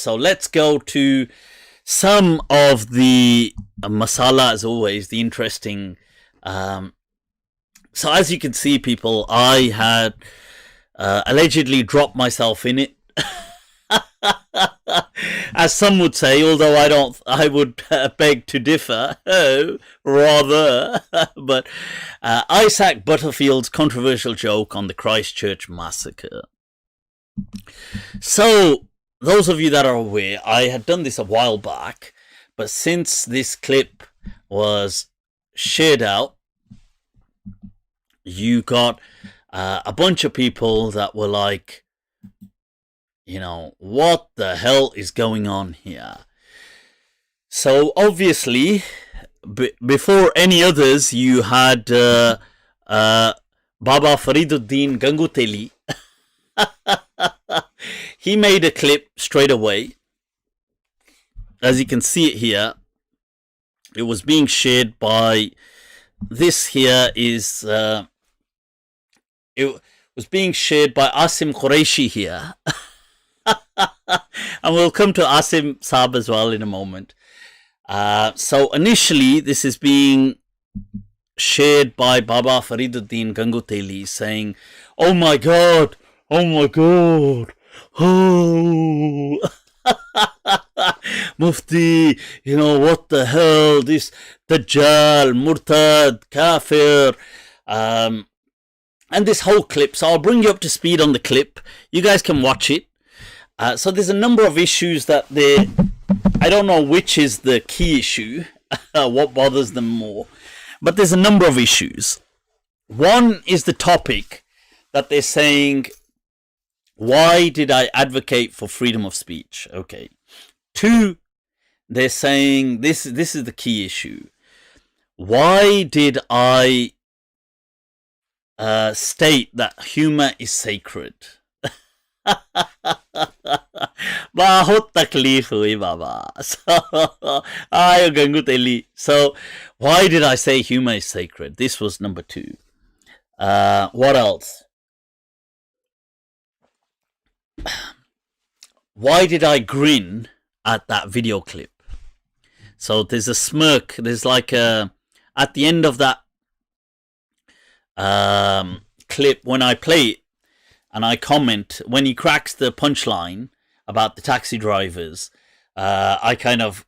So let's go to some of the masala, as always, the interesting. So as you can see, people, I had allegedly dropped myself in it. As some would say, although I would beg to differ, rather. But Isaac Butterfield's controversial joke on the Christchurch massacre. So, those of you that are aware, I had done this a while back, but since this clip was shared out, you got a bunch of people that were like, what the hell is going on here? So obviously, before any others, you had Baba Fariduddin Gangu Teli. He made a clip straight away. As you can see it here, it was being shared by, this here is, it was being shared by Asim Qureshi here. And we'll come to Asim Saab as well in a moment. So initially, this is being shared by Baba Fariduddin Gangu Teli saying, oh my god, oh Mufti, what the hell, this Dajjal, Murtad, Kafir, and this whole clip. So I'll bring you up to speed on the clip. You guys can watch it. So there's a number of issues that I don't know which is the key issue, what bothers them more, but there's a number of issues. One is the topic that they're saying, why did I advocate for freedom of speech? Okay. Two, they're saying, this is the key issue. Why did I state that humor is sacred? बहुत तकलीफ हुई बाबा. So, Gangu Teli. So, why did I say humor is sacred? This was number two. What else? Why did I grin at that video clip? So there's a smirk. There's like a, at the end of that clip, when I play it and I comment, when he cracks the punchline about the taxi drivers, I kind of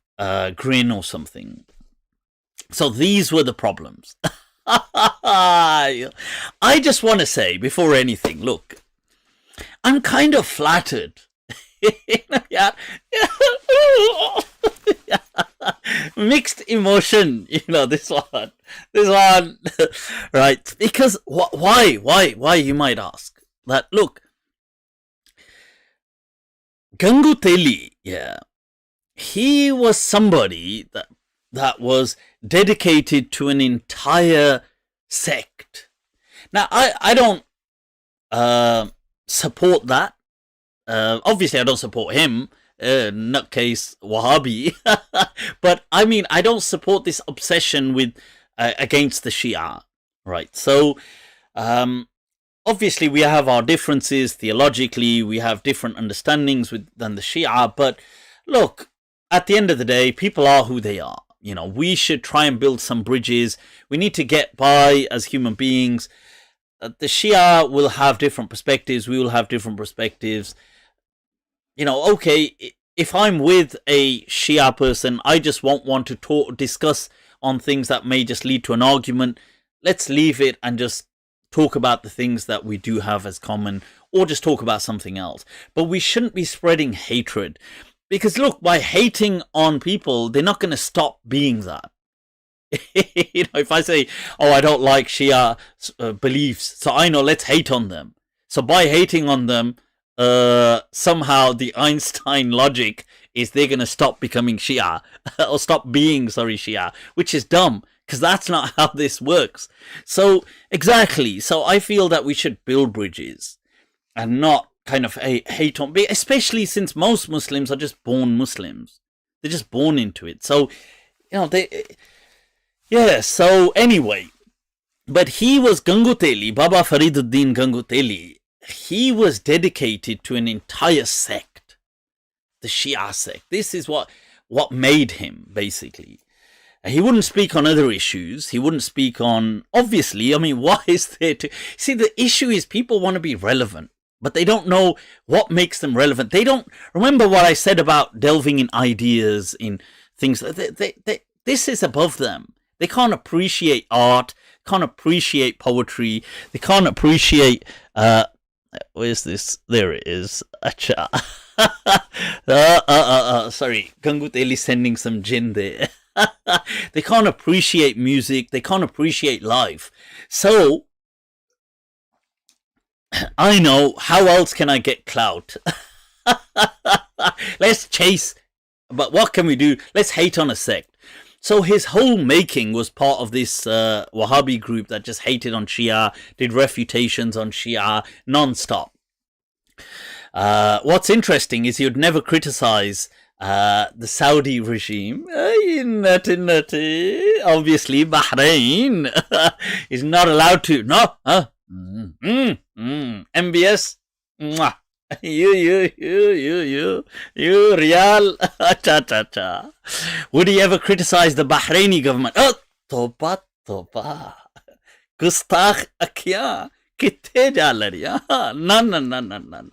grin or something. So these were the problems. I just want to say before anything, look, I'm kind of flattered. Yeah. Mixed emotion, this one, right? Because why you might ask that. Look, Gangu Teli, yeah, he was somebody that was dedicated to an entire sect. Now, I don't support that. Obviously, I don't support him, nutcase Wahhabi. But I mean, I don't support this obsession with against the Shia, right? So, obviously, we have our differences theologically. We have different understandings than the Shia. But look, at the end of the day, people are who they are. We should try and build some bridges. We need to get by as human beings. The Shia will have different perspectives. We will have different perspectives. Okay, if I'm with a Shia person, I just won't want to discuss on things that may just lead to an argument. Let's leave it and just talk about the things that we do have as common, or just talk about something else. But we shouldn't be spreading hatred. Because look, by hating on people, they're not going to stop being that. If I say, oh, I don't like Shia beliefs, so I know, let's hate on them. So by hating on them, somehow the Einstein logic is they're going to stop becoming Shia, or stop being, Shia, which is dumb, because that's not how this works. So, exactly. So I feel that we should build bridges and not kind of hate on, especially since most Muslims are just born Muslims. They're just born into it. So, so anyway, but he was Gangu Teli, Baba Fariduddin Gangu Teli. He was dedicated to an entire sect. the Shia sect. This is what made him, basically. He wouldn't speak on other issues. He wouldn't speak on, obviously, I mean, what is there to... See, the issue is people want to be relevant, but they don't know what makes them relevant. They don't... Remember what I said about delving in ideas, in things... This is above them. They can't appreciate art, can't appreciate poetry, they can't appreciate... where's this? There it is. Acha. Sorry, Gangu Teli sending some jinn there. They can't appreciate music, they can't appreciate life. So, I know, how else can I get clout? Let's chase, but what can we do? Let's hate on a sect. So his whole making was part of this Wahhabi group that just hated on Shia, did refutations on Shia non-stop. What's interesting is he would never criticize the Saudi regime. Obviously, Bahrain is not allowed to. No, MBS. You, Riyal. Cha. Would he ever criticize the Bahraini government? Oh, toba. Gustakh akya. No.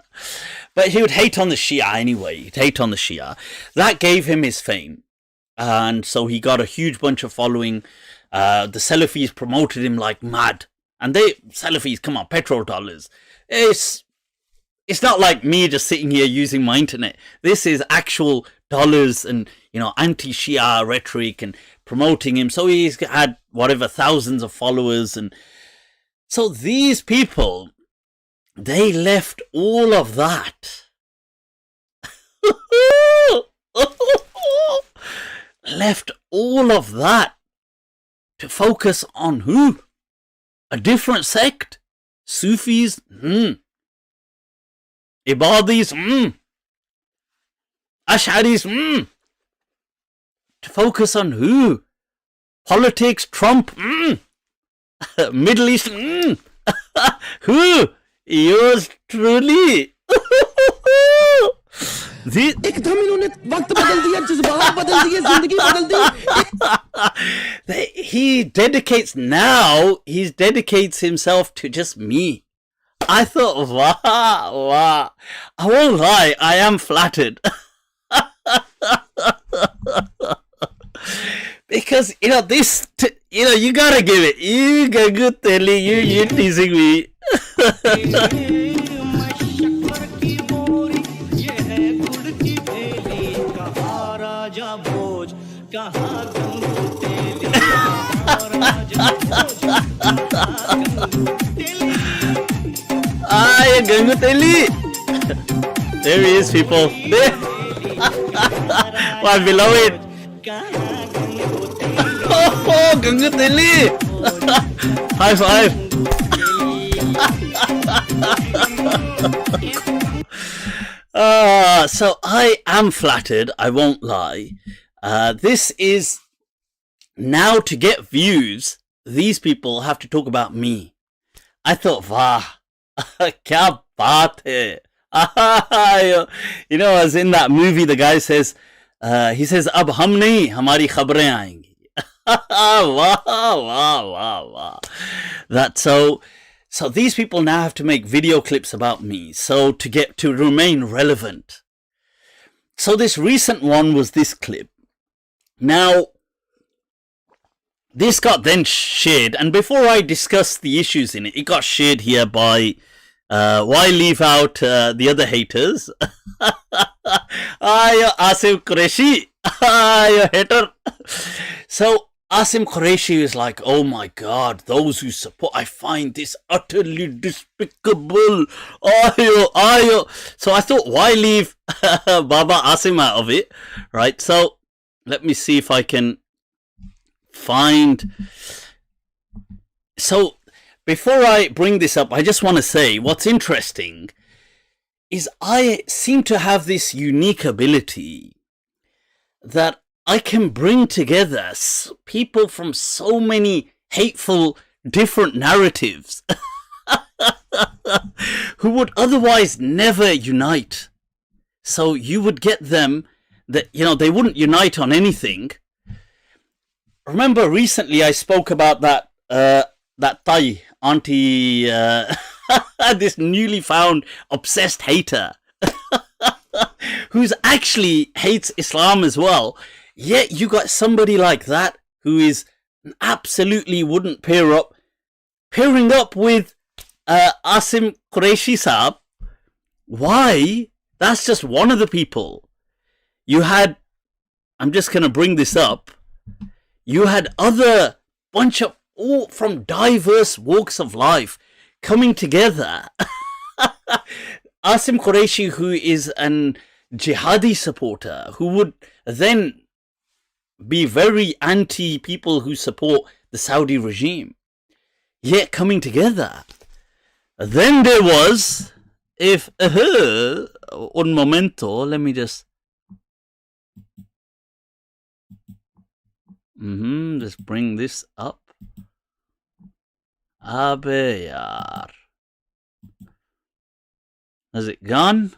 But he would hate on the Shia anyway. He'd hate on the Shia. That gave him his fame. And so he got a huge bunch of following. The Salafis promoted him like mad. And Salafis, come on, $. It's not like me just sitting here using my internet. This is actual dollars and, anti-Shia rhetoric and promoting him. So he's had, thousands of followers. And so these people, they left all of that. Left all of that to focus on who? A different sect? Sufis? Ibadis? Ash'aris? To focus on who? Politics? Trump? Middle East? Who? Yours truly. He dedicates himself to just me. I thought, wow. I won't lie, I am flattered. Because, this, you gotta give it. You Gangu Teli, you're teasing me. Gangu Teli. There he is, people. There. My beloved. Oh, Gangu Teli. High five. So I am flattered, I won't lie. This is now, to get views, these people have to talk about me. I thought, wow, kya baat hai. As in that movie, the guy says, he says, ab hum nahi, hamari khabrein aayingi. Wow. That so these people now have to make video clips about me. So to remain relevant. So this recent one was this clip. Now, this got then shared, and before I discuss the issues in it, it got shared here by why leave out the other haters? Asim Qureshi, you hater. So Asim Qureshi is like, oh my god, those who support, I find this utterly despicable. Ayo. So I thought, why leave Baba Asim out of it, right? So let me see if I can find. So before I bring this up, I just want to say what's interesting is I seem to have this unique ability that I can bring together people from so many hateful different narratives who would otherwise never unite. So you would get them that, they wouldn't unite on anything. Remember recently I spoke about that Thai auntie, this newly found obsessed hater who's actually hates Islam as well. Yet you got somebody like that who is absolutely wouldn't pairing up with Asim Qureshi Saab. Why? That's just one of the people. You had, I'm just going to bring this up, you had other bunch of, all from diverse walks of life coming together. Asim Qureshi, who is an jihadi supporter, who would then be very anti people who support the Saudi regime, yet coming together. Then there was, un momento, let me just, just bring this up. Abe yaar. Has it gone?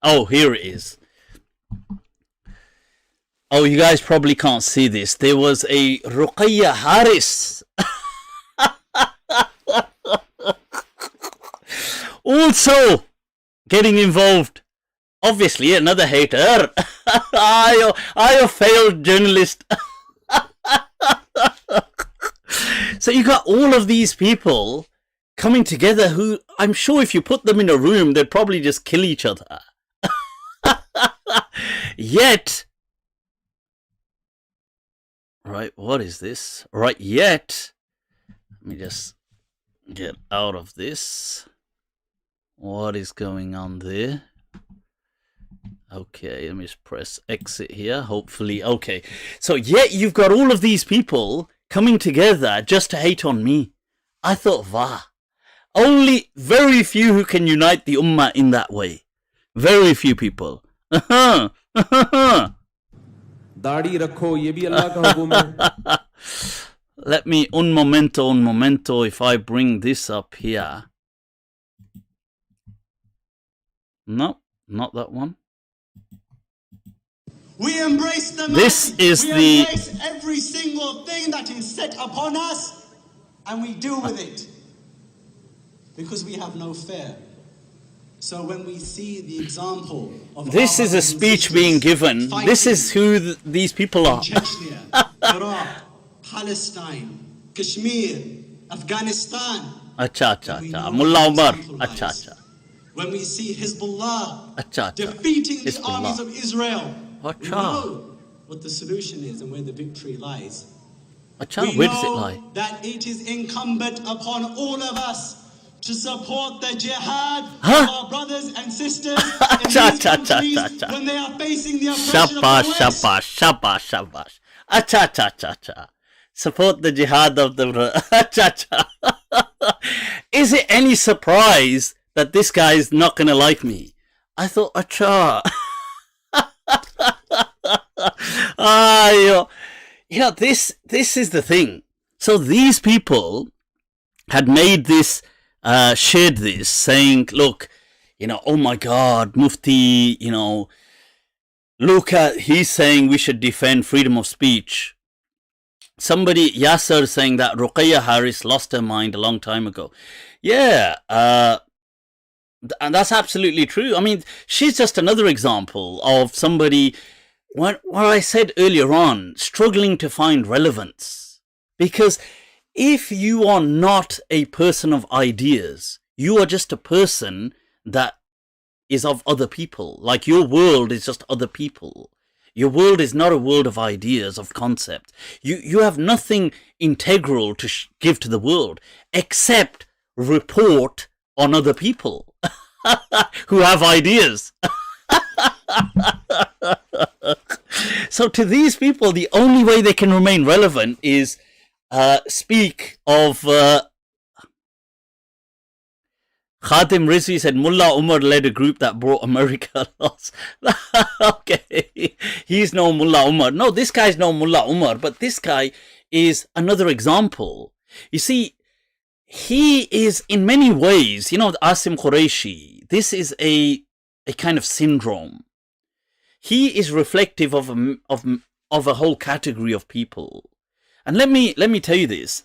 Oh, here it is. Oh, you guys probably can't see this. There was a Ruqayya Haris. Also getting involved. Obviously, another hater. I a failed journalist. So you got all of these people coming together who, I'm sure if you put them in a room, they'd probably just kill each other. Yet, right, what is this? Right, yet, let me just get out of this. What is going on there? Okay, let me just press exit here, hopefully. Okay, so yet you've got all of these people coming together just to hate on me. I thought, wow, only very few who can unite the ummah in that way. Very few people. Let me, un momento, if I bring this up here. No, not that one. We embrace the this is we embrace every single thing that is set upon us, and we deal with it because we have no fear. So when we see the example of this is a speech being given. This is who these people are. Chechnya, Iraq, Palestine, Kashmir, Afghanistan. Acha. Mullah Umar. Acha. When we see Hezbollah Acha. defeating the armies of Israel, Acha. we know what the solution is and where the victory lies. Acha, where does it lie? That it is incumbent upon all of us to support the jihad of our brothers and sisters in these countries when they are facing the oppression of the West. Shabash. Acha. Support the jihad of the... Acha. Is it any surprise that this guy is not going to like me? I thought, acha. This is the thing. So these people had made this, shared this, saying, look, oh my God, Mufti, look at, he's saying we should defend freedom of speech. Somebody, Yasser, saying that Ruqayya Haris lost her mind a long time ago. Yeah, and that's absolutely true. I mean, she's just another example of somebody, what I said earlier on, struggling to find relevance. Because if you are not a person of ideas, you are just a person that is of other people. Like your world is just other people. Your world is not a world of ideas, of concept. You have nothing integral to give to the world except report on other people who have ideas. So to these people, the only way they can remain relevant is speak of Khatim Rizvi said Mullah Umar led a group that brought America loss. Okay, he's no Mullah Umar. No, this guy's no Mullah Umar, but this guy is another example. You see, he is in many ways, Asim Qureshi, this is a a kind of syndrome. He is reflective of a whole category of people. And let me tell you this.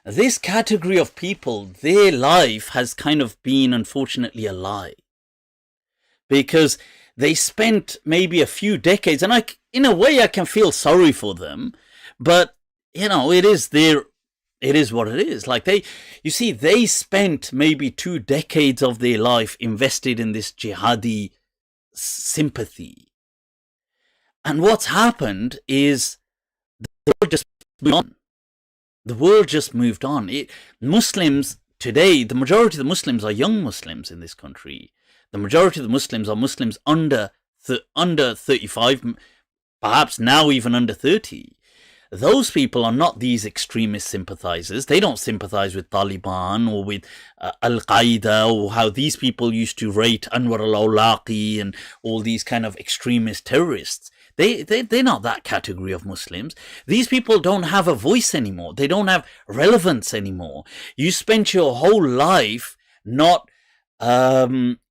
This category of people, their life has kind of been, unfortunately, a lie. Because they spent maybe a few decades, and in a way I can feel sorry for them, but, it is what it is. Like they spent maybe 2 decades of their life invested in this jihadi sympathy. And what's happened is the world just moved on. The world just moved on. Muslims today, the majority of the Muslims are young Muslims in this country. The majority of the Muslims are Muslims under 35, perhaps now even under 30. Those people are not these extremist sympathizers. They don't sympathize with Taliban or with Al-Qaeda, or how these people used to rate Anwar al-Awlaqi and all these kind of extremist terrorists. They're not that category of Muslims. These people don't have a voice anymore. They don't have relevance anymore. You spent your whole life not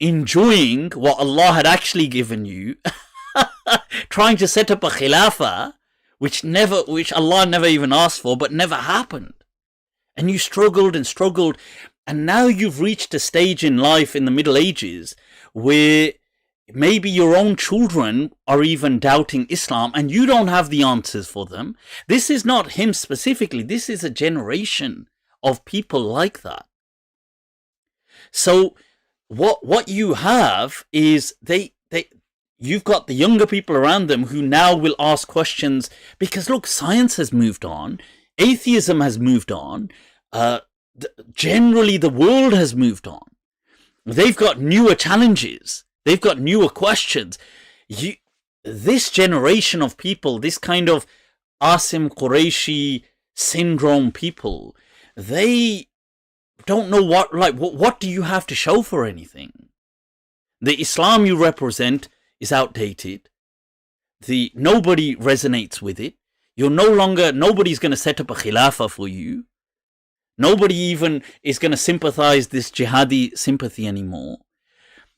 enjoying what Allah had actually given you, trying to set up a khilafah, which Allah never even asked for, but never happened. And you struggled and struggled, and now you've reached a stage in life in the Middle Ages where maybe your own children are even doubting Islam and you don't have the answers for them. This is not him specifically. This is a generation of people like that. So what you have is you've got the younger people around them who now will ask questions because, look, science has moved on. Atheism has moved on. Generally, the world has moved on. They've got newer challenges. They've got newer questions. This generation of people, this kind of Asim Qureshi syndrome people, they don't know what do you have to show for anything? The Islam you represent is outdated. Nobody resonates with it. Nobody's going to set up a khilafah for you. Nobody even is going to sympathize this jihadi sympathy anymore.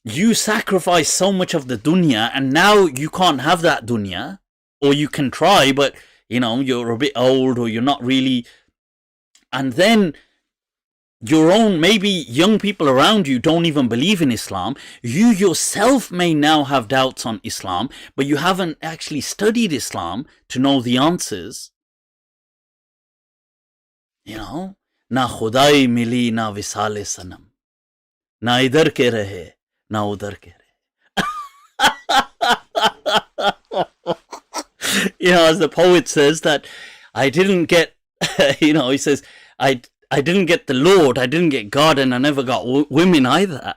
You sacrifice so much of the dunya, and now you can't have that dunya, or you can try, but you're a bit old, or you're not really. And then your own, maybe young people around you don't even believe in Islam. You yourself may now have doubts on Islam, but you haven't actually studied Islam to know the answers. Na khudai mili na visale sanam, na idhar ke rahe na udhar ke rahe. As the poet says, that I didn't get, he says, I didn't get the Lord, I didn't get God, and I never got women either.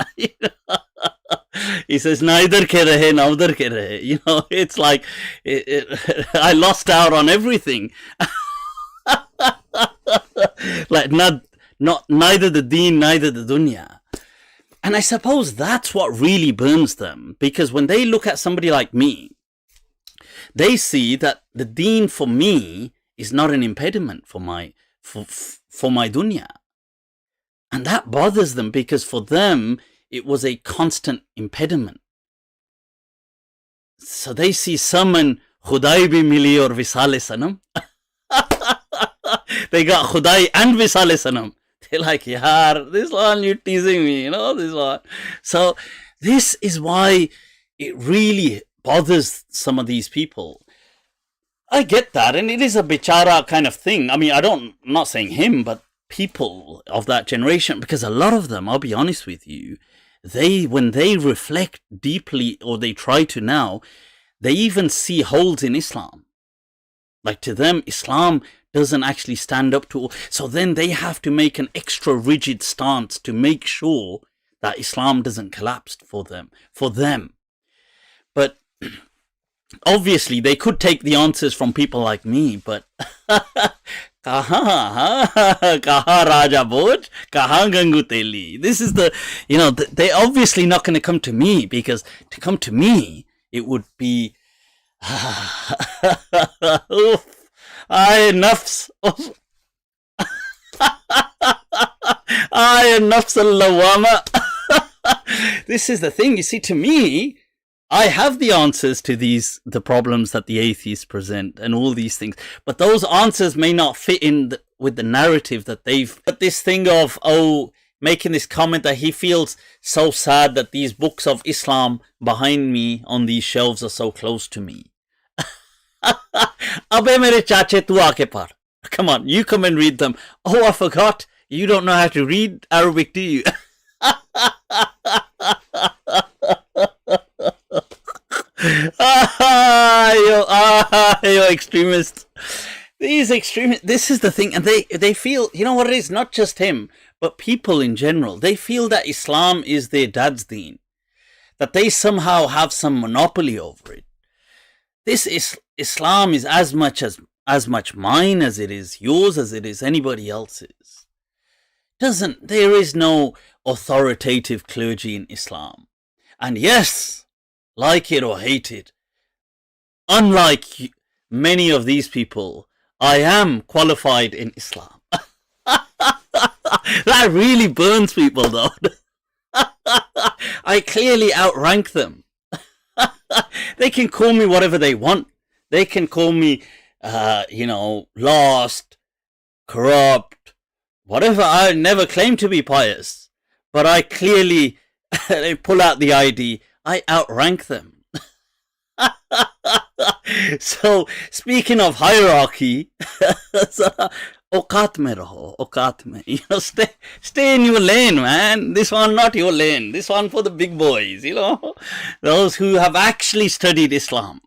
He says, neither ke rahe, na udhar ke rahe. It's like I lost out on everything. Like neither the deen, neither the dunya. And I suppose that's what really burns them, because when they look at somebody like me, they see that the deen for me is not an impediment for my dunya. And that bothers them, because for them it was a constant impediment. So they see someone khudai bhi mili aur visale sanam. They got khudai and visale sanam. They're like, yaar, this one you're teasing me, this one. So this is why it really bothers some of these people. I get that, and it is a bichara kind of thing. I mean, I'm not saying him, but people of that generation, because a lot of them, I'll be honest with you, when they reflect deeply, or they try to now, they even see holes in Islam. Like, to them, Islam doesn't actually stand up to all. So then they have to make an extra rigid stance to make sure that Islam doesn't collapse for them. But obviously they could take the answers from people like me, but kaha Raja Boj, kaha Gangu Teli. This is they're obviously not going to come to me, because to come to me, it would be nafs nafs al-lawama. This is the thing. You see, to me, I have the answers to the problems that the atheists present and all these things, but those answers may not fit in with the narrative that they've. But this thing of making this comment that he feels so sad that these books of Islam behind me on these shelves are so close to me. Abe mere chache tu aake par. Come on, you come and read them. Oh, I forgot. You don't know how to read Arabic, do you? You extremists. These extremists, this is the thing, and they feel, you know what it is, not just him, but people in general, they feel that Islam is their dad's deen, that they somehow have some monopoly over it. This is, Islam is as much mine as it is yours, as it is anybody else's. There is no authoritative clergy in Islam. And yes, like it or hate it, unlike many of these people, I am qualified in Islam. That really burns people, though. I clearly outrank them. They can call me whatever they want. They can call me, lost, corrupt, whatever. I never claimed to be pious. But I clearly, they pull out the ID, I outrank them. So, speaking of hierarchy, Okat mein raho, okat mein. Stay in your lane, man. This one not your lane. This one for the big boys, those who have actually studied Islam.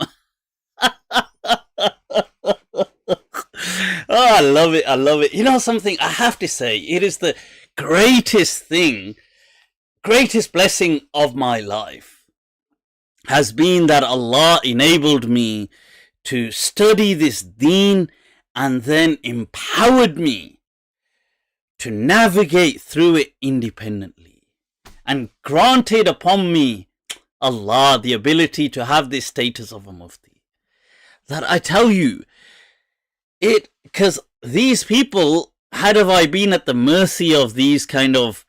I love it. I love it. Something I have to say, it is the greatest blessing of my life has been that Allah enabled me to study this deen and then empowered me to navigate through it independently, and granted upon me, Allah, the ability to have this status of a mufti. That I tell you, because these people, had I been at the mercy of these kind of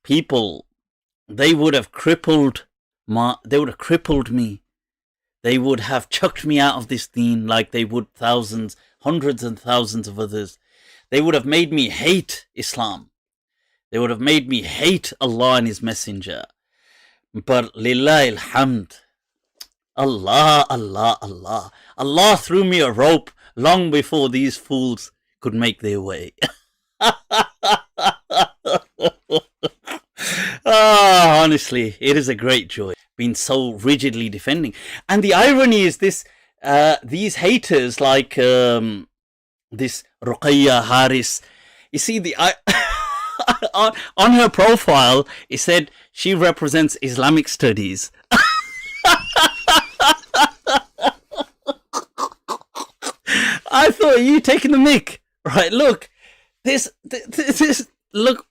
people, they would have crippled me. They would have chucked me out of this deen like they would hundreds and thousands of others. They would have made me hate Islam. They would have made me hate Allah and His Messenger. But lillahi alhamd, Allah threw me a rope long before these fools could make their way. Honestly, it is a great joy being so rigidly defending. And the irony is this, these haters like this Ruqayya Haris, you see, on her profile, it said she represents Islamic studies. I thought, you taking the mick, right? Look, this, look,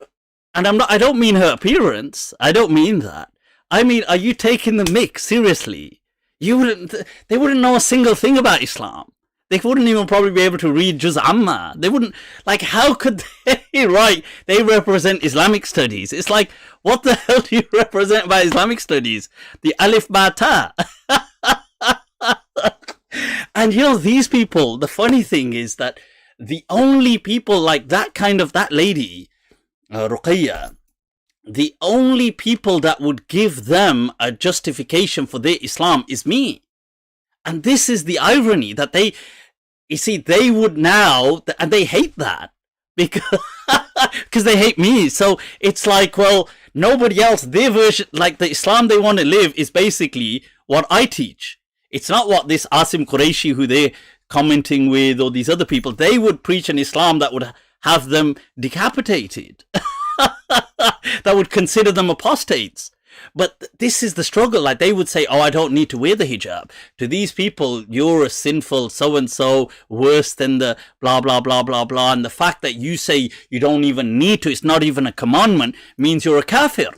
and I don't mean her appearance. I don't mean that. I mean, are you taking the mick seriously? They wouldn't know a single thing about Islam. They wouldn't even probably be able to read Juz Amma. They wouldn't, how could they write, they represent Islamic studies? It's like, what the hell do you represent by Islamic studies? The Alif Ba Ta. And these people, the funny thing is that the only people like that lady, Ruqayya, the only people that would give them a justification for their Islam is me. And this is the irony, that they would now, and they hate that because they hate me. So it's like, well, nobody else, their version, like the Islam they want to live is basically what I teach. It's not what this Asim Qureshi, who they're commenting with, or these other people, they would preach an Islam that would have them decapitated. That would consider them apostates. But this is the struggle. Like, they would say, oh, I don't need to wear the hijab. To these people, you're a sinful so-and-so, worse than the blah, blah, blah, blah, blah. And the fact that you say you don't even need to, it's not even a commandment, means you're a kafir,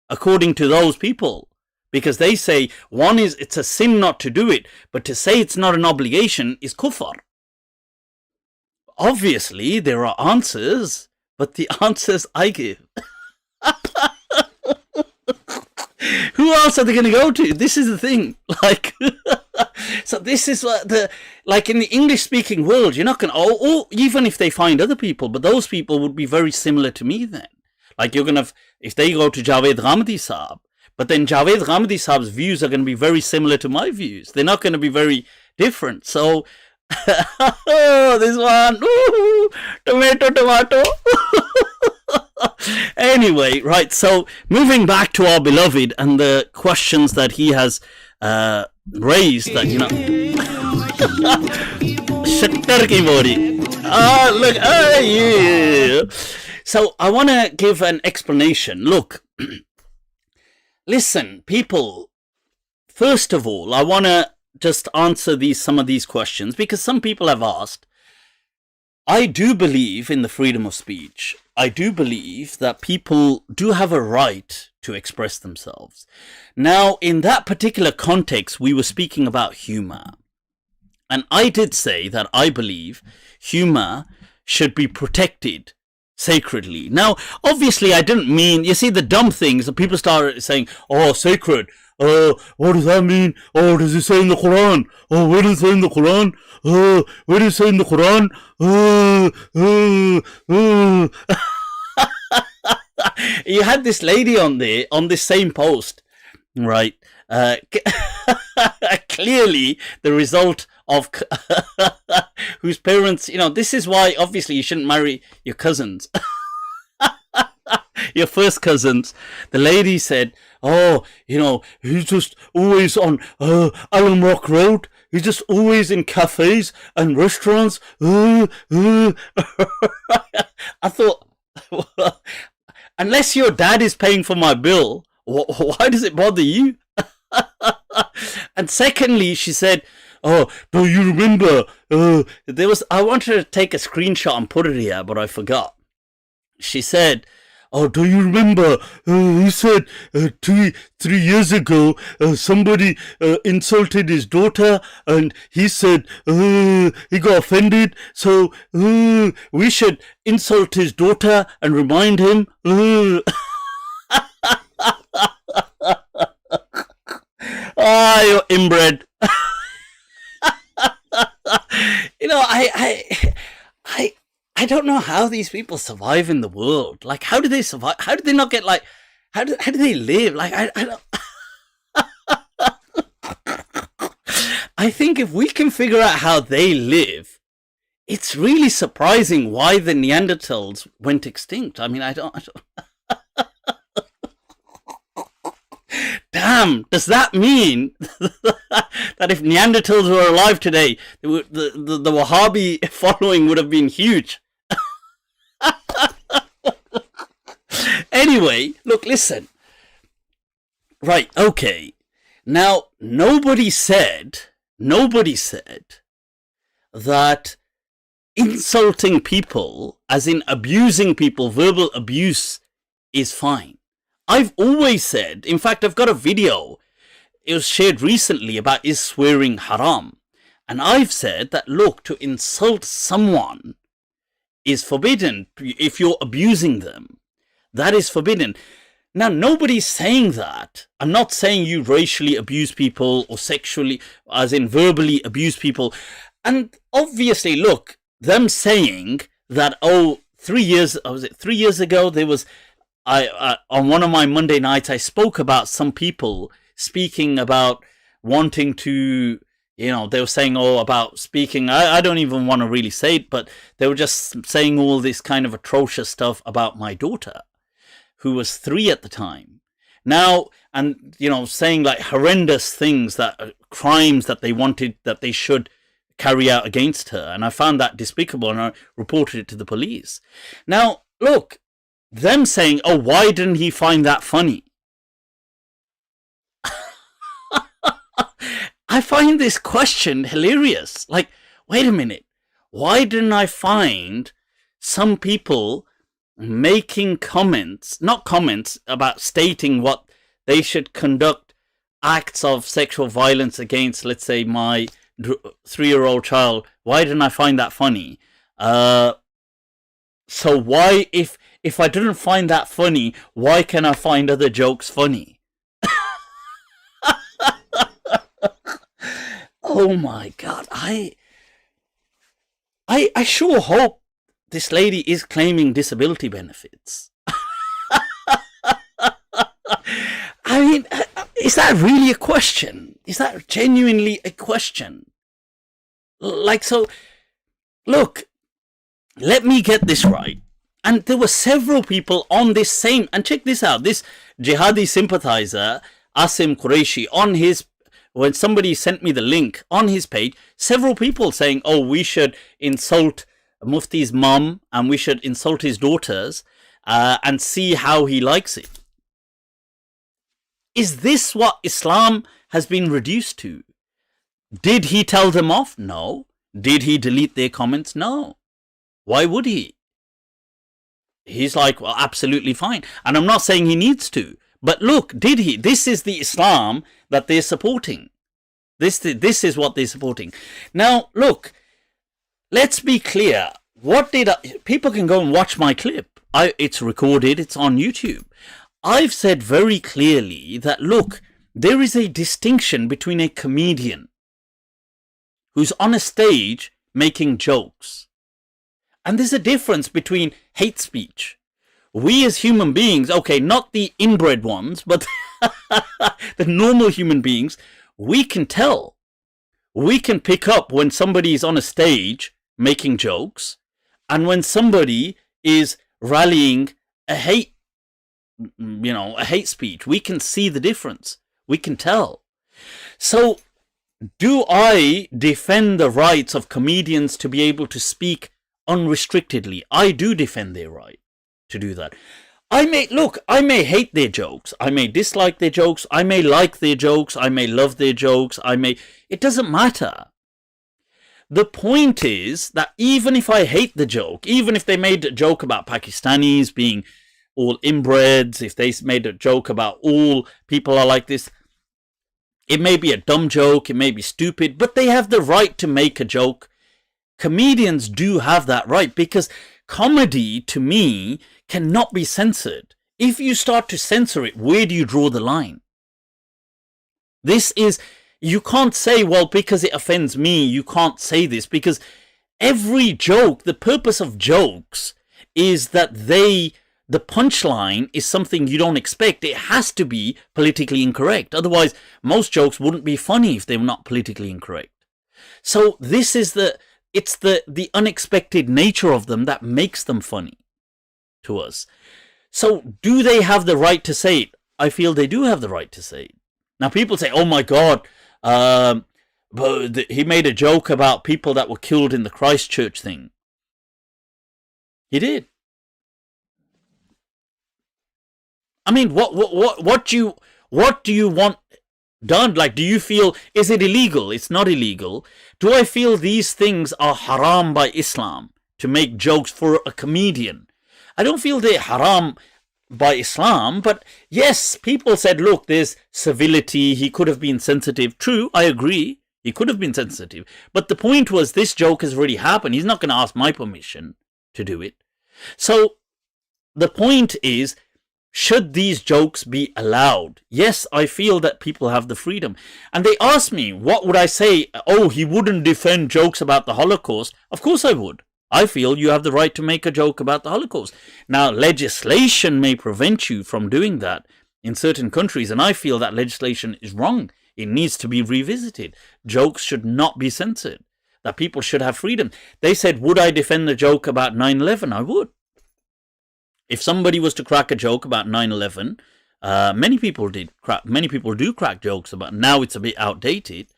according to those people. Because they say, it's a sin not to do it, but to say it's not an obligation is kufr. Obviously, there are answers, but the answers I give. Who else are they going to go to? This is the thing. Like, so this is what like in the English speaking world, you're not going to, or even if they find other people, but those people would be very similar to me then. Like you're going to, if they go to Javed Ghamidi Saab, but then Javed Ghamidi Saab's views are going to be very similar to my views. They're not going to be very different. So, this one, ooh, tomato. Anyway, right, so moving back to our beloved and the questions that he has raised, that, you know, Shaktar ki bori. Look, yeah. So I want to give an explanation. Look, listen, people, first of all, I want to just answer some of these questions, because some people have asked. I do believe in the freedom of speech. I do believe that people do have a right to express themselves. Now, in that particular context, we were speaking about humor. And I did say that I believe humor should be protected sacredly. Now, obviously, I didn't mean, you see, the dumb things that people started saying, oh, sacred. What does that mean? Oh, does it say in the Quran? Oh, where does it say in the Quran? Where does it say in the Quran? You had this lady on there, on this same post, right? Clearly the result of whose parents, you know, this is why obviously you shouldn't marry your cousins. Your first cousins. The lady said, oh, you know, he's just always on Alum Rock Road. He's just always in cafes and restaurants. I thought, unless your dad is paying for my bill, why does it bother you? And secondly, she said, oh, do you remember, I wanted to take a screenshot and put it here, but I forgot. She said, oh, do you remember, he said 3 years ago, somebody insulted his daughter, and he said he got offended, so we should insult his daughter and remind him. Ah, you're inbred. You know, I don't know how these people survive in the world. Like, how do they survive? How do they not get, like, how do they live? Like, I don't. I think if we can figure out how they live, it's really surprising why the Neanderthals went extinct. I mean, I don't. Damn, does that mean that if Neanderthals were alive today, the Wahhabi following would have been huge? Anyway, look, listen. Right, okay. Now, nobody said that insulting people, as in abusing people, verbal abuse, is fine. I've always said, in fact, I've got a video, it was shared recently about is swearing haram. And I've said that, look, to insult someone is forbidden if you're abusing them. That is forbidden. Now, nobody's saying that. I'm not saying you racially abuse people or sexually, as in verbally abuse people. And obviously, look, them saying that, oh, 3 years, was it 3 years ago, there was, on one of my Monday nights, I spoke about some people speaking about wanting to, you know, they were saying, oh, about speaking, I don't even want to really say it, but they were just saying all this kind of atrocious stuff about my daughter, who was 3 at the time. Now, and, you know, saying like horrendous things, that crimes that they wanted, that they should carry out against her. And I found that despicable, and I reported it to the police. Now, look, them saying, oh, why didn't he find that funny? I find this question hilarious. Like, wait a minute. Why didn't I find some people making comments, not comments, about stating what they should conduct acts of sexual violence against, let's say, my 3-year-old child? Why didn't I find that funny? So why, if if I didn't find that funny, why can I find other jokes funny? Oh my God. I sure hope this lady is claiming disability benefits. I mean, is that really a question? Is that genuinely a question? Like, so, look, let me get this right. And there were several people on this same, and check this out, this jihadi sympathizer, Asim Qureshi, on his, when somebody sent me the link on his page, several people saying, oh, we should insult Mufti's mum and we should insult his daughters and see how he likes it. Is this what Islam has been reduced to? Did he tell them off? No. Did he delete their comments? No. Why would he? He's like, well, absolutely fine. And I'm not saying he needs to. But look, did he? This is the Islam that they're supporting. This is what they're supporting. Now, look, let's be clear. People can go and watch my clip. It's recorded. It's on YouTube. I've said very clearly that, look, there is a distinction between a comedian who's on a stage making jokes, and there's a difference between hate speech. We as human beings, okay, not the inbred ones, but the normal human beings, we can tell. We can pick up when somebody is on a stage making jokes and when somebody is rallying a hate speech. We can see the difference. We can tell. So, do I defend the rights of comedians to be able to speak unrestrictedly? I do defend their right to do that. I may hate their jokes. I may dislike their jokes. I may like their jokes. I may love their jokes. It doesn't matter. The point is that even if I hate the joke, even if they made a joke about Pakistanis being all inbreds, if they made a joke about all people are like this, it may be a dumb joke, it may be stupid, but they have the right to make a joke. Comedians do have that right, because comedy, to me, cannot be censored. If you start to censor it, where do you draw the line? You can't say, well, because it offends me, you can't say this, because every joke, the purpose of jokes is that the punchline is something you don't expect. It has to be politically incorrect. Otherwise, most jokes wouldn't be funny if they were not politically incorrect. So this is the unexpected nature of them that makes them funny to us. So do they have the right to say it? I feel they do have the right to say it. Now people say, oh my God, but he made a joke about people that were killed in the Christchurch thing. He did. I mean, what do you want done? Like, do you feel, is it illegal? It's not illegal. Do I feel these things are haram by Islam to make jokes for a comedian? I don't feel they're haram by Islam, but yes, people said, look, there's civility. He could have been sensitive. True, I agree. He could have been sensitive. But the point was, this joke has already happened. He's not going to ask my permission to do it. So the point is, should these jokes be allowed? Yes, I feel that people have the freedom. And they asked me, what would I say? Oh, he wouldn't defend jokes about the Holocaust. Of course I would. I feel you have the right to make a joke about the Holocaust. Now, legislation may prevent you from doing that in certain countries, and I feel that legislation is wrong. It needs to be revisited. Jokes should not be censored. That people should have freedom. They said, would I defend the joke about 9/11? I would. If somebody was to crack a joke about 9/11, many people do crack jokes about it. Now it's a bit outdated.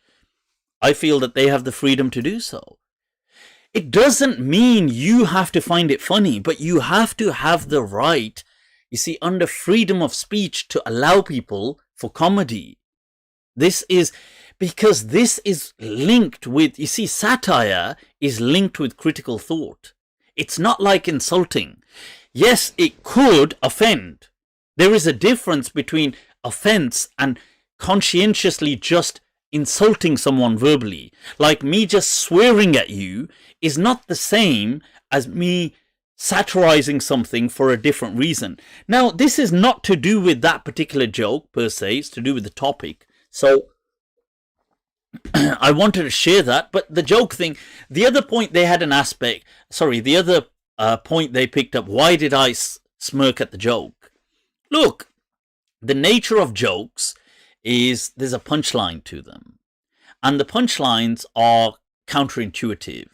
I feel that they have the freedom to do so. It doesn't mean you have to find it funny, but you have to have the right, you see, under freedom of speech to allow people for comedy. This is because this is linked with, you see, satire is linked with critical thought. It's not like insulting. Yes, it could offend. There is a difference between offense and conscientiously just insulting someone verbally. Like me just swearing at you is not the same as me satirizing something for a different reason. Now, this is not to do with that particular joke per se, it's to do with the topic. So, I wanted to share that, but the joke thing, the other point they had an aspect, sorry, the other point they picked up, why did I smirk at the joke? Look, the nature of jokes is there's a punchline to them. And the punchlines are counterintuitive.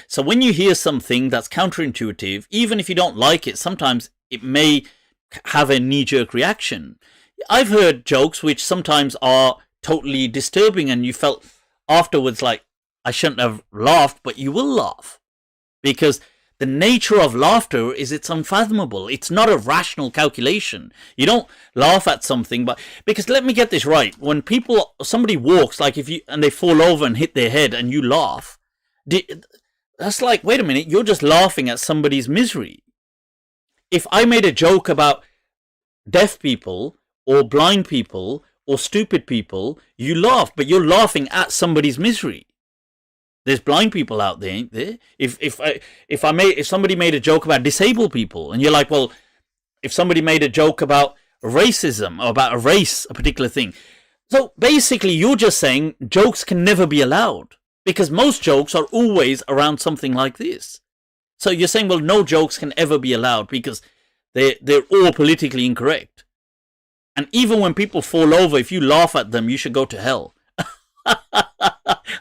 So when you hear something that's counterintuitive, even if you don't like it, sometimes it may have a knee-jerk reaction. I've heard jokes which sometimes are totally disturbing and you felt afterwards like, I shouldn't have laughed, but you will laugh. Because the nature of laughter is it's unfathomable. It's not a rational calculation. You don't laugh at something, but because let me get this right. When somebody walks, like and they fall over and hit their head and you laugh, that's like, wait a minute, you're just laughing at somebody's misery. If I made a joke about deaf people or blind people or stupid people, you laugh, but you're laughing at somebody's misery. There's blind people out there, ain't there? If somebody made a joke about disabled people, and you're like, well, if somebody made a joke about racism or about a race, a particular thing. So basically, you're just saying jokes can never be allowed because most jokes are always around something like this. So you're saying, well, no jokes can ever be allowed because they're all politically incorrect. And even when people fall over, if you laugh at them, you should go to hell.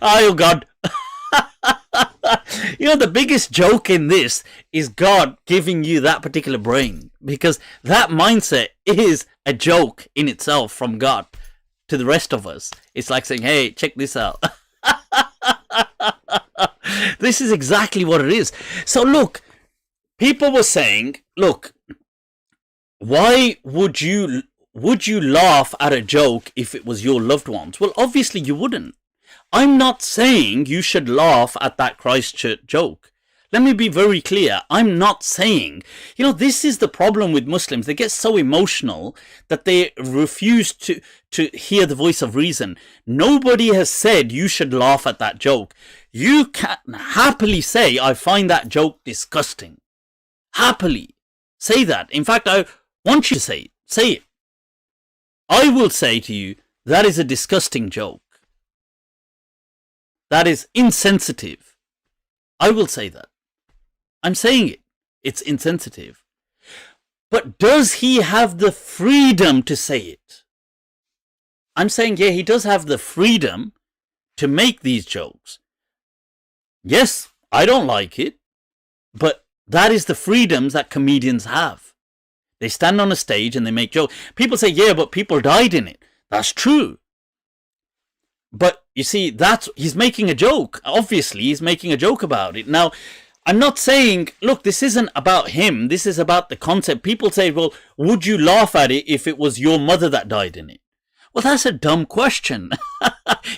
Oh, God. You know, the biggest joke in this is God giving you that particular brain, because that mindset is a joke in itself from God to the rest of us. It's like saying, hey, check this out. This is exactly what it is. So look, people were saying, look, why would you laugh at a joke if it was your loved ones? Well, obviously you wouldn't. I'm not saying you should laugh at that Christchurch joke. Let me be very clear. I'm not saying, this is the problem with Muslims. They get so emotional that they refuse to hear the voice of reason. Nobody has said you should laugh at that joke. You can happily say, I find that joke disgusting. Happily say that. In fact, I want you to say it. Say it. I will say to you, that is a disgusting joke. That is insensitive. I will say that. I'm saying it. It's insensitive. But does he have the freedom to say it? I'm saying, yeah, he does have the freedom to make these jokes. Yes, I don't like it, but that is the freedoms that comedians have. They stand on a stage and they make jokes. People say, yeah, but people died in it. That's true. But you see, he's making a joke. Obviously, he's making a joke about it. Now, I'm not saying, look, this isn't about him. This is about the concept. People say, well, would you laugh at it if it was your mother that died in it? Well, that's a dumb question.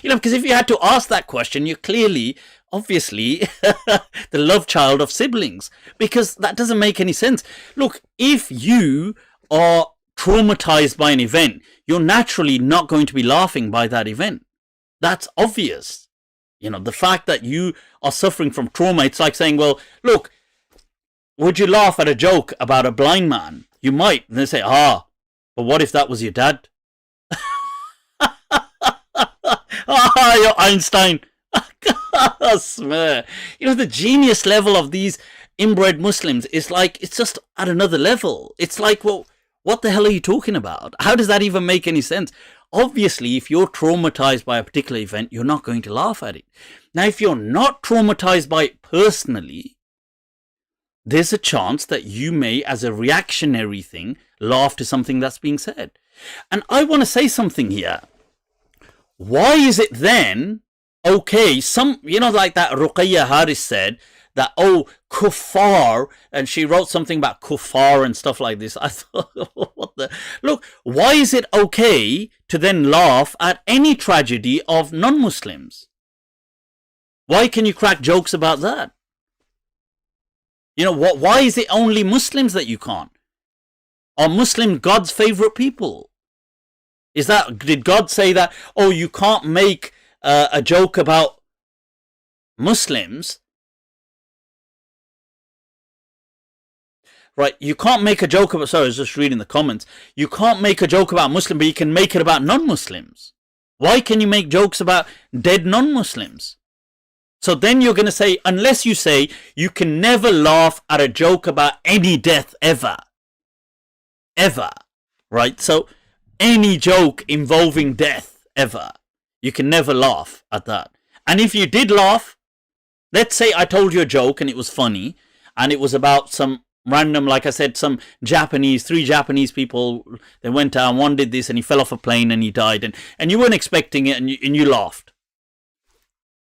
Because if you had to ask that question, you're clearly, obviously, the love child of siblings. Because that doesn't make any sense. Look, if you are traumatized by an event, you're naturally not going to be laughing by that event. That's obvious. The fact that you are suffering from trauma, it's like saying, well, look, would you laugh at a joke about a blind man? You might. And they say, but what if that was your dad? You're Einstein. I swear. The genius level of these inbred Muslims is like, it's just at another level. It's like, well, what the hell are you talking about? How does that even make any sense? Obviously, if you're traumatized by a particular event, you're not going to laugh at it. Now, if you're not traumatized by it personally, there's a chance that you may, as a reactionary thing, laugh to something that's being said. And I want to say something here. Why is it then okay? Like that Ruqayya Haris said, that, kuffar, and she wrote something about kuffar and stuff like this. I thought, look, why is it okay to then laugh at any tragedy of non-Muslims? Why can you crack jokes about that? Why is it only Muslims that you can't? Are Muslims God's favorite people? Did God say that, you can't make a joke about Muslims right? You can't make a joke about, sorry, I was just reading the comments. You can't make a joke about Muslim, but you can make it about non-Muslims. Why can you make jokes about dead non-Muslims? So then you're going to say, unless you say you can never laugh at a joke about any death ever. Ever. Right? So any joke involving death ever, you can never laugh at that. And if you did laugh, let's say I told you a joke and it was funny, and it was about some random, like I said, some three Japanese people, they went down, one did this and he fell off a plane and he died, and you weren't expecting it, and you laughed.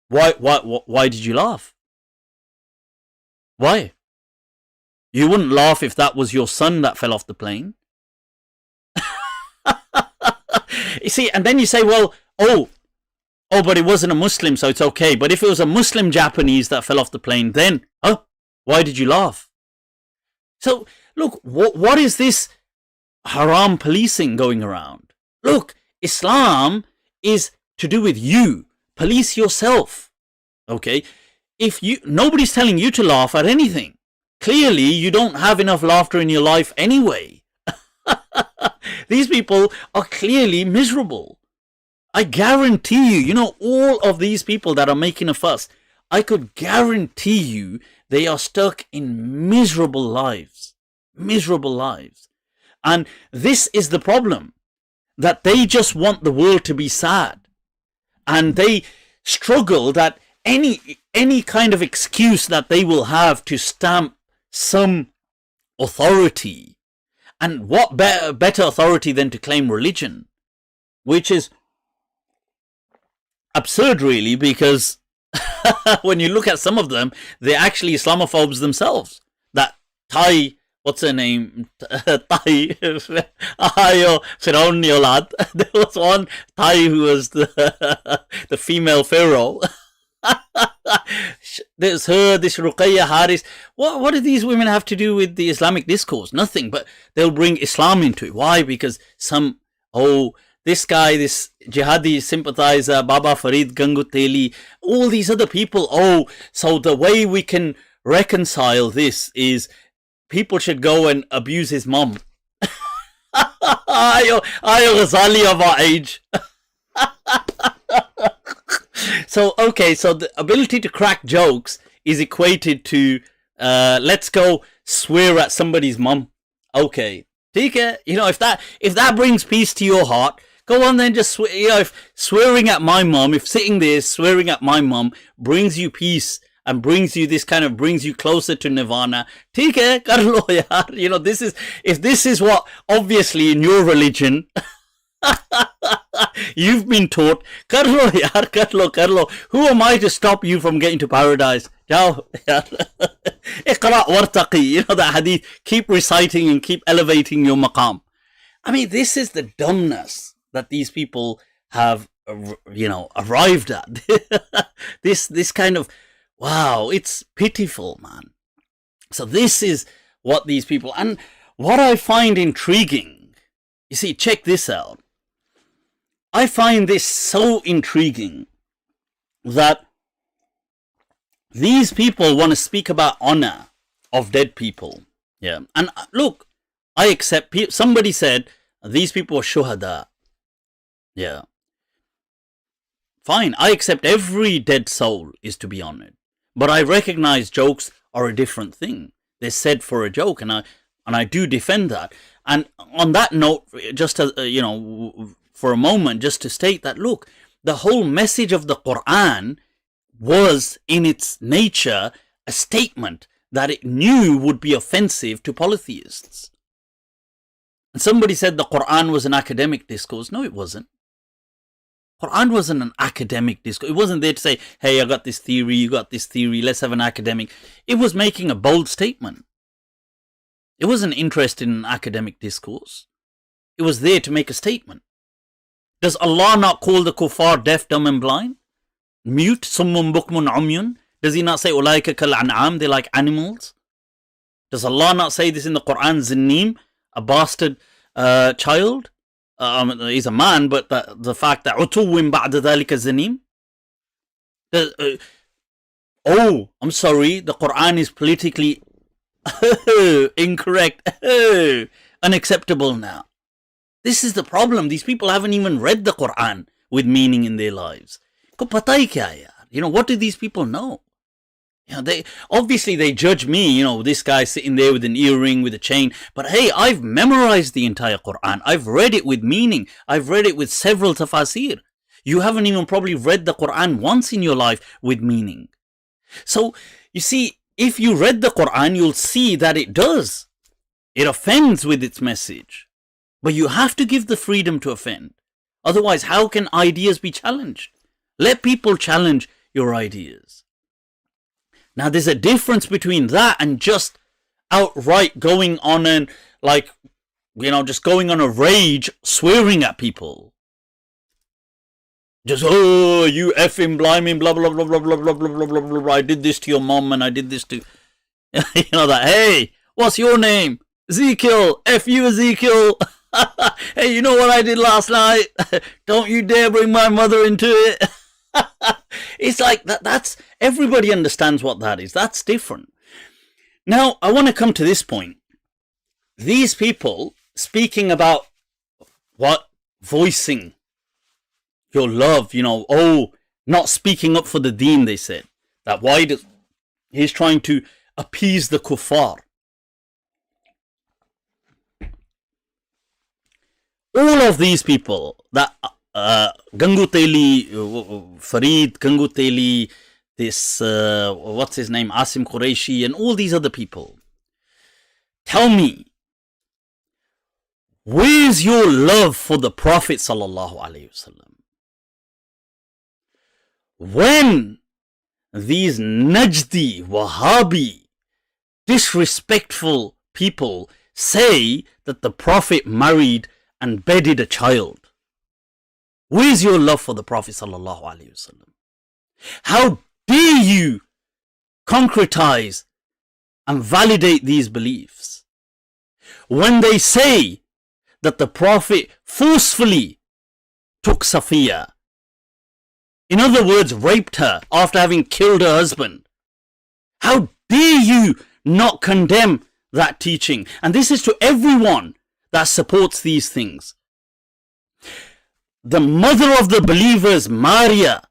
Why did you laugh? Why? You wouldn't laugh if that was your son that fell off the plane. You see, and then you say, well, oh, but it wasn't a Muslim, so it's okay. But if it was a Muslim Japanese that fell off the plane, then, why did you laugh? So, look, what is this haram policing going around? Look, Islam is to do with you. Police yourself. Okay? Nobody's telling you to laugh at anything. Clearly, you don't have enough laughter in your life anyway. These people are clearly miserable. I guarantee you, all of these people that are making a fuss, I could guarantee you they are stuck in miserable lives. Miserable lives. And this is the problem, that they just want the world to be sad. And they struggle that any kind of excuse that they will have to stamp some authority. And what better authority than to claim religion? Which is absurd, really, because when you look at some of them, they're actually Islamophobes themselves. That Thai, what's her name? Thai, Firaun Yolad. There was one Thai who was the female pharaoh. There's her, this Ruqayya Haris. What do these women have to do with the Islamic discourse? Nothing, but they'll bring Islam into it. Why? Because this guy, this jihadi sympathizer, Baba Farid, Gangu Teli, all these other people, so the way we can reconcile this is people should go and abuse his mom. Ayo Ghazali of our age. So the ability to crack jokes is equated to, let's go swear at somebody's mum. Okay. If that brings peace to your heart, go on then, just if swearing at my mum, if sitting there swearing at my mum brings you peace and brings you brings you closer to nirvana, kar lo yaar. This is what obviously in your religion you've been taught, kar lo yaar, kar lo. Who am I to stop you from getting to paradise? Jao, iqra wartaqi. That hadith, keep reciting and keep elevating your maqam. I mean, this is the dumbness that these people have, arrived at. This kind of, wow, it's pitiful, man. So this is what these people, and what I find intriguing, you see, check this out. I find this so intriguing that these people want to speak about honor of dead people. Yeah. And look, I accept, somebody said these people are shuhada. Yeah. Fine, I accept every dead soul is to be honored. But I recognize jokes are a different thing. They're said for a joke, and I do defend that. And on that note, just for a moment, just to state that, look, the whole message of the Quran was in its nature a statement that it knew would be offensive to polytheists. And somebody said the Quran was an academic discourse. No, it wasn't. Quran wasn't an academic discourse. It wasn't there to say, hey, I got this theory, you got this theory, let's have an academic. It was making a bold statement. It wasn't interested in an academic discourse. It was there to make a statement. Does Allah not call the kuffar deaf, dumb and blind? Mute, summun, bukmun, umyun? Does he not say, ulaika kal an'am, they're like animals? Does Allah not say this in the Quran, zinnim, a bastard child? He's a man, but the fact that utuwin ba'da dhalika zanim. I'm sorry, the Quran is politically Oh, incorrect. Oh, unacceptable now. This is the problem. These people haven't even read the Quran with meaning in their lives. Ko pata hi kya hai yaar? You know, what do these people know? You know, they judge me, this guy sitting there with an earring, with a chain. But hey, I've memorized the entire Quran. I've read it with meaning. I've read it with several tafasir. You haven't even probably read the Quran once in your life with meaning. So, you see, if you read the Quran, you'll see that it does. It offends with its message. But you have to give the freedom to offend. Otherwise, how can ideas be challenged? Let people challenge your ideas. Now, there's a difference between that and just outright going on and, just going on a rage, swearing at people. Just, oh, you effing blimey, blah, blah, blah, blah, blah, blah, blah, blah, blah, blah, blah. I did this to your mom and I did this to, hey, what's your name? Ezekiel, F you, Ezekiel. Hey, you know what I did last night? Don't you dare bring my mother into it. It's like that's everybody understands what that is. That's different. Now, I want to come to this point. These people speaking about what? Voicing your love, not speaking up for the deen, they said. That he's trying to appease the kuffar. All of these people, that Gangu Teli, Farid, Gangu Teli, this, what's his name, Asim Qureshi, and all these other people. Tell me, where's your love for the Prophet sallallahu alaihi wasallam? When these Najdi, Wahhabi, disrespectful people say that the Prophet married and bedded a child, where's your love for the Prophet sallallahu alaihi wasallam? How dare you concretize and validate these beliefs when they say that the Prophet forcefully took Safiya, in other words, raped her after having killed her husband? How dare you not condemn that teaching? And this is to everyone that supports these things. The mother of the believers, Maria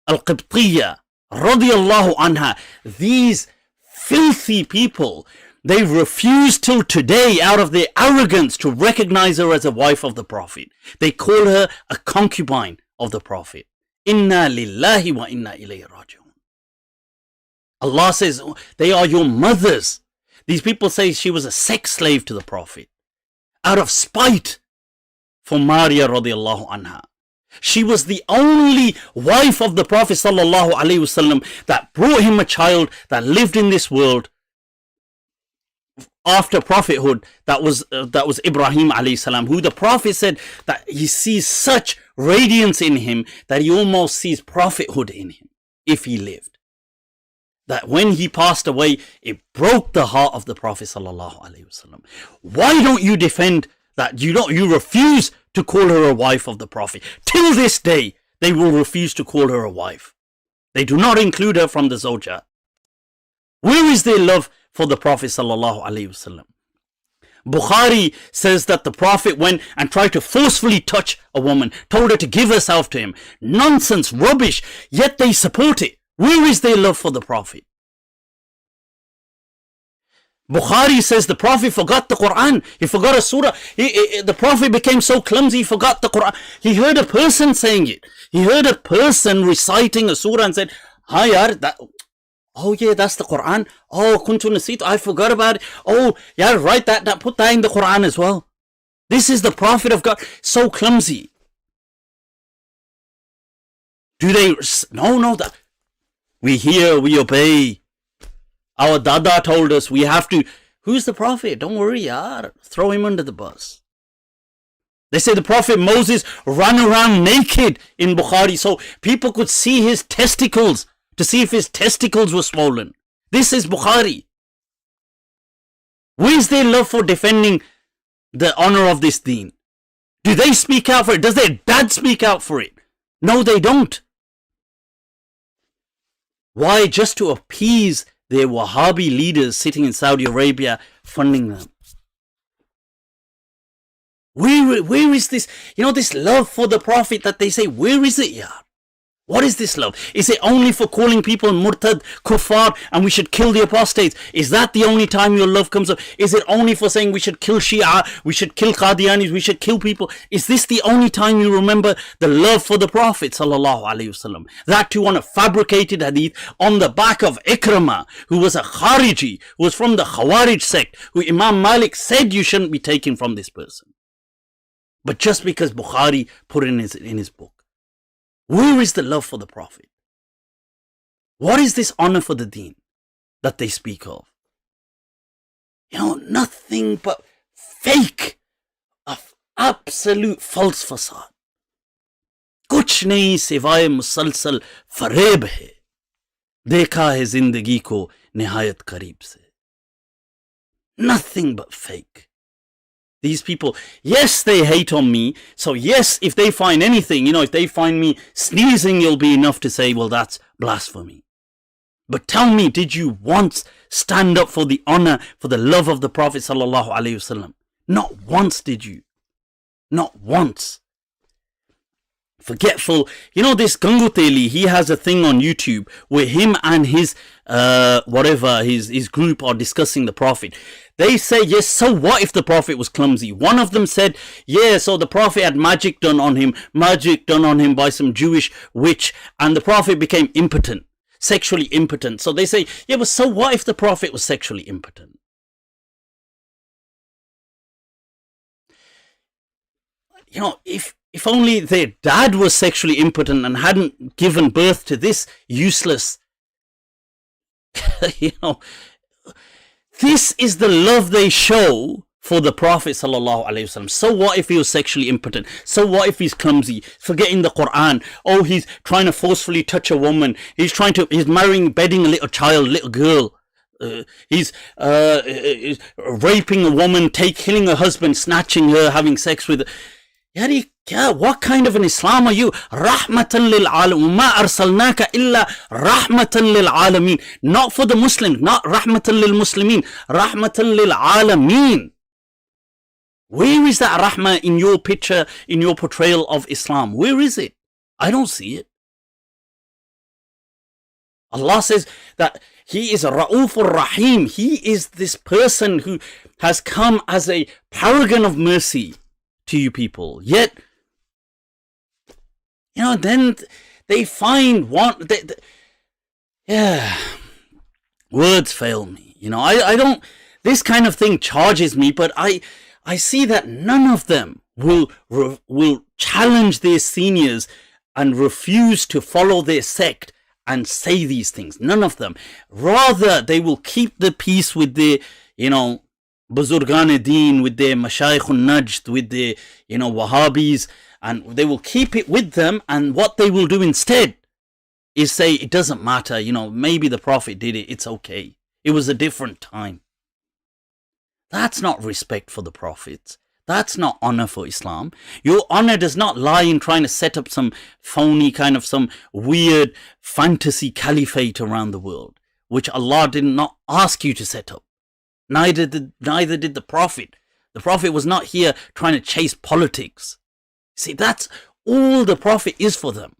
al-Qibtiyya, radiyallahu anha, these filthy people, they refuse till today, out of their arrogance, to recognize her as a wife of the Prophet. They call her a concubine of the Prophet. Inna lillahi wa inna ilayhi raji'un. Allah says they are your mothers. These people say she was a sex slave to the Prophet out of spite for Maria radiallahu anha. She was the only wife of the Prophet sallallahu alaihi wasallam that brought him a child that lived in this world after prophethood. That was Ibrahim alayhi salam, who the Prophet said that he sees such radiance in him that he almost sees prophethood in him if he lived. That when he passed away, it broke the heart of the Prophet sallallahu alaihi wasallam. Why don't you defend that? You refuse to call her a wife of the Prophet. Till this day, they will refuse to call her a wife. They do not include her from the Zawja. Where is their love for the Prophet sallallahu alaihi wasallam? Bukhari says that the Prophet went and tried to forcefully touch a woman, told her to give herself to him. Nonsense, rubbish, yet they support it. Where is their love for the Prophet? Bukhari says the Prophet forgot the Quran. He forgot a surah. The Prophet became so clumsy, he forgot the Quran. He heard a person saying it. He heard a person reciting a surah and said, "Hi yaar, oh yeah, that's the Quran. Oh, kuntu nasit, I forgot about it. Oh, yeah, write that, put that in the Quran as well." This is the Prophet of God. So clumsy. Do they? No, that. We hear, we obey. Our Dada told us we have to. Who's the Prophet? Don't worry, yaar. Throw him under the bus. They say the Prophet Moses ran around naked in Bukhari so people could see his testicles, to see if his testicles were swollen. This is Bukhari. Where's their love for defending the honor of this deen? Do they speak out for it? Does their dad speak out for it? No, they don't. Why? Just to appease their Wahhabi leaders sitting in Saudi Arabia funding them. Where is this, this love for the Prophet that they say, where is it, yeah? What is this love? Is it only for calling people murtad, kuffar, and we should kill the apostates? Is that the only time your love comes up? Is it only for saying we should kill Shia, we should kill Qadianis, we should kill people? Is this the only time you remember the love for the Prophet sallallahu alaihi wasallam? That too on a fabricated hadith on the back of Ikramah, who was a Khariji, who was from the Khawarij sect, who Imam Malik said you shouldn't be taking from this person. But just because Bukhari put it in his book. Where is the love for the Prophet? What is this honor for the deen that they speak of? Nothing but fake, of absolute false facade. कुछ नहीं सिवाय मुसलसल फरेब है, देखा है जिंदगी को निहायत करीब से. Nothing but fake. These people, yes, they hate on me. So yes, if they find anything, if they find me sneezing, it'll be enough to say, well, that's blasphemy. But tell me, did you once stand up for the honor, for the love of the Prophet sallallahu alaihi wasallam? Not once did you. Not once. Forgetful. This Gangu Teli, he has a thing on YouTube where him and his his group are discussing the Prophet. They say, yes, so what if the Prophet was clumsy? One of them said, yeah, so the Prophet had magic done on him by some Jewish witch, and the Prophet became impotent, sexually impotent. So they say, yeah, but so what if the Prophet was sexually impotent? If only their dad was sexually impotent and hadn't given birth to this useless, this is the love they show for the Prophet sallallahu alaihi wasallam. So what if he was sexually impotent? So what if he's clumsy, forgetting the Quran? Oh, he's trying to forcefully touch a woman. He's bedding a little girl. He's raping a woman, killing her husband, snatching her, having sex with her. What kind of an Islam are you? Rahmatan lil alamin. Ma arsalnaka illa rahmatan lil alamin. Not for the Muslims, not rahmatan lil muslimin, rahmatan lil alamin. Where is that rahmah in your picture, in your portrayal of Islam? Where is it? I don't see it. Allah says that He is Ra'ufur Rahim. He is this person who has come as a paragon of mercy to you people. Yet, then they find words fail me. I don't, this kind of thing charges me, but I see that none of them will challenge their seniors and refuse to follow their sect and say these things. None of them. Rather, they will keep the peace with their, Buzurgan-e-Deen, with their Mashayikh-un-Najd, with their, Wahhabis, and they will keep it with them, and what they will do instead is say, it doesn't matter, maybe the Prophet did it, it's okay. It was a different time. That's not respect for the Prophets. That's not honor for Islam. Your honor does not lie in trying to set up some phony some weird fantasy caliphate around the world, which Allah did not ask you to set up. Neither did the Prophet. The Prophet was not here trying to chase politics. See, that's all the Prophet is for them.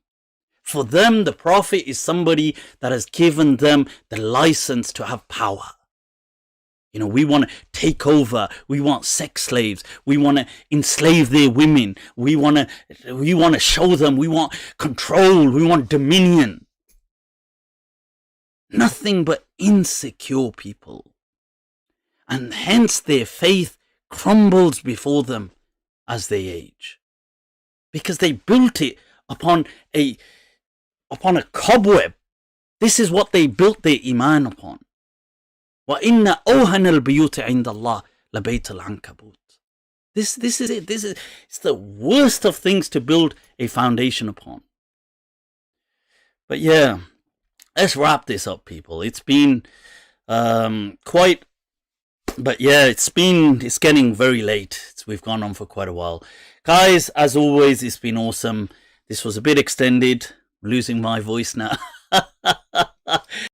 For them, the Prophet is somebody that has given them the license to have power. We want to take over. We want sex slaves. We want to enslave their women. We want to show them. We want control. We want dominion. Nothing but insecure people. And hence their faith crumbles before them as they age. Because they built it upon a cobweb. This is what they built their iman upon. وَإِنَّ أَوْهَنَ الْبِيُوتِ عِنْدَ اللَّهِ لَبَيْتُ الْعَنْكَبُوتِ. This is it. It's the worst of things to build a foundation upon. But yeah, let's wrap this up, people. It's been quite, but yeah, it's getting very late. We've gone on for quite a while. Guys, as always, it's been awesome. This was a bit extended. I'm losing my voice now.